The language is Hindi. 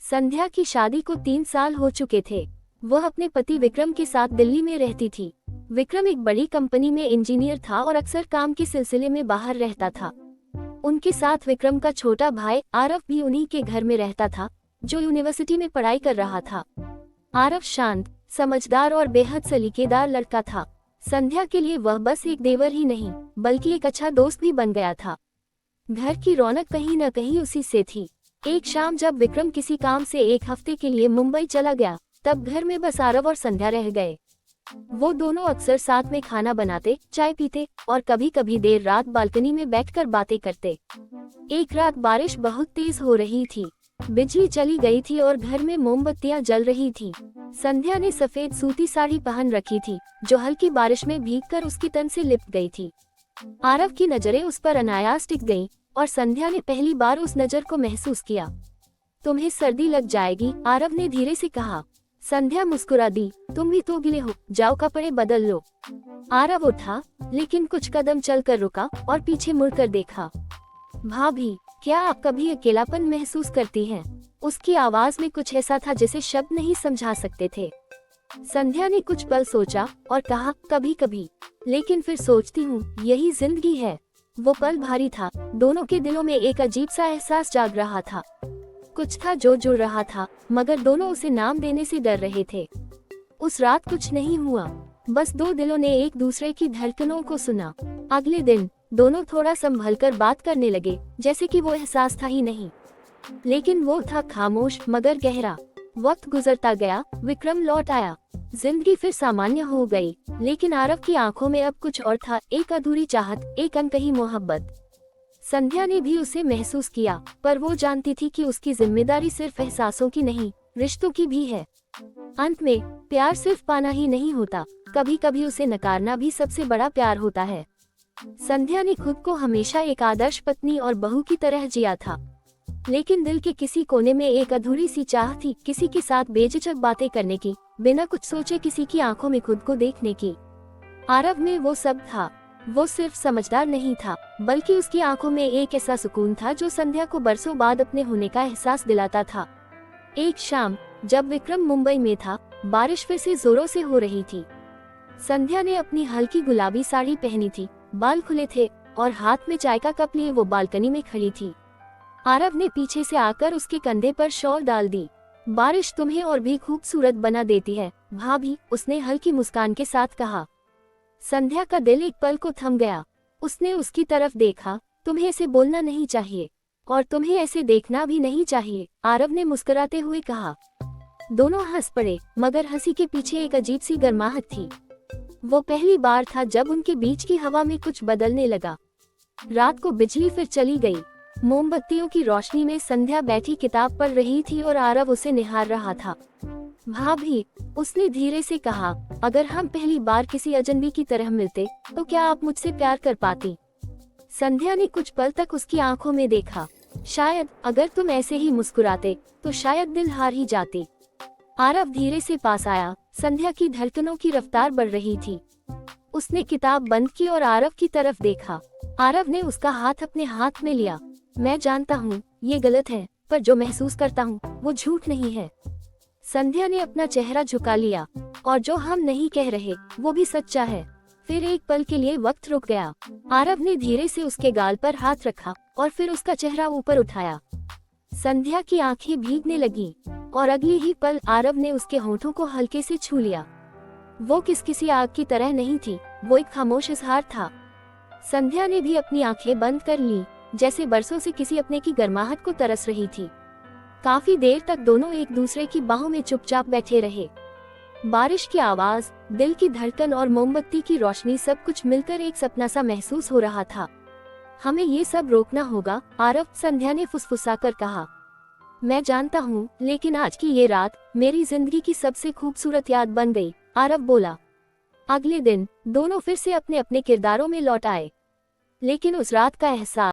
संध्या की शादी को 3 साल हो चुके थे। वह अपने पति विक्रम के साथ दिल्ली में रहती थी। विक्रम एक बड़ी कंपनी में इंजीनियर था और अक्सर काम के सिलसिले में बाहर रहता था। उनके साथ विक्रम का छोटा भाई आरव भी उन्हीं के घर में रहता था, जो यूनिवर्सिटी में पढ़ाई कर रहा था। आरव शांत, समझदार और बेहद सलीकेदार लड़का था। संध्या के लिए वह बस एक देवर ही नहीं, बल्कि एक अच्छा दोस्त भी बन गया था। घर की रौनक कहीं न कहीं उसी से थी। एक शाम जब विक्रम किसी काम से 1 हफ्ते के लिए मुंबई चला गया, तब घर में बस आरव और संध्या रह गए। वो दोनों अक्सर साथ में खाना बनाते, चाय पीते और कभी कभी देर रात बालकनी में बैठकर बातें करते। एक रात बारिश बहुत तेज हो रही थी। बिजली चली गई थी और घर में मोमबत्तियां जल रही थी। संध्या ने सफेद सूती साड़ी पहन रखी थी, जो हल्की बारिश में भीगकर उसकी तन से लिपट गई थी। आरव की नजरें उस पर अनायास टिक गईं और संध्या ने पहली बार उस नजर को महसूस किया। तुम्हें सर्दी लग जाएगी, आरव ने धीरे से कहा। संध्या मुस्कुरा दी। तुम भी तो गिले हो, जाओ कपड़े बदल लो। आरव उठा, लेकिन कुछ कदम चलकर रुका और पीछे मुड़कर देखा। भाभी, क्या आप कभी अकेलापन महसूस करती हैं? उसकी आवाज में कुछ ऐसा था जिसे शब्द नहीं समझा सकते थे। संध्या ने कुछ पल सोचा और कहा, कभी कभी, लेकिन फिर सोचती हूँ यही जिंदगी है। वो पल भारी था। दोनों के दिलों में एक अजीब सा एहसास जाग रहा था। कुछ था जो जुड़ रहा था, मगर दोनों उसे नाम देने से डर रहे थे। उस रात कुछ नहीं हुआ, बस 2 दिलों ने एक दूसरे की धड़कनों को सुना। अगले दिन दोनों थोड़ा संभलकर बात करने लगे, जैसे कि वो एहसास था ही नहीं। लेकिन वो था खामोश मगर गहरा। वक्त गुजरता गया, विक्रम लौट आया। जिंदगी फिर सामान्य हो गई, लेकिन आरव की आंखों में अब कुछ और था, एक अधूरी चाहत, एक अनकही मोहब्बत। संध्या ने भी उसे महसूस किया, पर वो जानती थी कि उसकी जिम्मेदारी सिर्फ एहसासों की नहीं, रिश्तों की भी है। अंत में प्यार सिर्फ पाना ही नहीं होता, कभी कभी उसे नकारना भी सबसे बड़ा प्यार होता है। संध्या ने खुद को हमेशा एक आदर्श पत्नी और बहू की तरह जिया था, लेकिन दिल के किसी कोने में एक अधूरी सी चाह थी, किसी के साथ बेझिझक बातें करने की, बिना कुछ सोचे किसी की आंखों में खुद को देखने की। आरव में वो सब था। वो सिर्फ समझदार नहीं था, बल्कि उसकी आंखों में एक ऐसा सुकून था जो संध्या को बरसों बाद अपने होने का एहसास दिलाता था। एक शाम जब विक्रम मुंबई में था, बारिश फिर से जोरों से हो रही थी। संध्या ने अपनी हल्की गुलाबी साड़ी पहनी थी, बाल खुले थे और हाथ में चाय का कप लिए वो बालकनी में खड़ी थी। आरव ने पीछे से आकर उसके कंधे पर शॉल डाल दी। बारिश तुम्हें और भी खूबसूरत बना देती है भाभी, उसने हल्की मुस्कान के साथ कहा। संध्या का दिल एक पल को थम गया। उसने उसकी तरफ देखा। तुम्हें ऐसे बोलना नहीं चाहिए और तुम्हें ऐसे देखना भी नहीं चाहिए, आरव ने मुस्कुराते हुए कहा। दोनों हंस पड़े, मगर हंसी के पीछे एक अजीब सी गर्माहट थी। वो पहली बार था जब उनके बीच की हवा में कुछ बदलने लगा। रात को बिजली फिर चली गई। मोमबत्तियों की रोशनी में संध्या बैठी किताब पढ़ रही थी और आरव उसे निहार रहा था। भाभी, उसने धीरे से कहा, अगर हम पहली बार किसी अजनबी की तरह मिलते तो क्या आप मुझसे प्यार कर पाती? संध्या ने कुछ पल तक उसकी आंखों में देखा। शायद अगर तुम ऐसे ही मुस्कुराते तो शायद दिल हार ही जाती। आरव धीरे से पास आया। संध्या की धड़कनों की रफ्तार बढ़ रही थी। उसने किताब बंद की और आरव की तरफ देखा। आरव ने उसका हाथ अपने हाथ में लिया। मैं जानता हूँ ये गलत है, पर जो महसूस करता हूँ वो झूठ नहीं है। संध्या ने अपना चेहरा झुका लिया। और जो हम नहीं कह रहे वो भी सच्चा है। फिर एक पल के लिए वक्त रुक गया। आरव ने धीरे से उसके गाल पर हाथ रखा और फिर उसका चेहरा ऊपर उठाया। संध्या की आंखें भीगने लगी और अगले ही पल आरव ने उसके होठों को हल्के से छू लिया। वो किसी आग की तरह नहीं थी, वो एक खामोश इजहार था। संध्या ने भी अपनी आंखें बंद कर ली, जैसे बरसों से किसी अपने की गर्माहट को तरस रही थी। काफी देर तक दोनों एक दूसरे की बाहों में चुपचाप बैठे रहे। बारिश की आवाज, दिल की धड़कन और मोमबत्ती की रोशनी, सब कुछ मिलकर एक सपना सा महसूस हो रहा था। हमें ये सब रोकना होगा, आरव, संध्या ने फुसफुसाकर कहा। मैं जानता हूँ, लेकिन आज की ये रात मेरी जिंदगी की सबसे खूबसूरत याद बन गई, आरव बोला। अगले दिन दोनों फिर से अपने अपने किरदारों में लौट आए, लेकिन उस रात का एहसास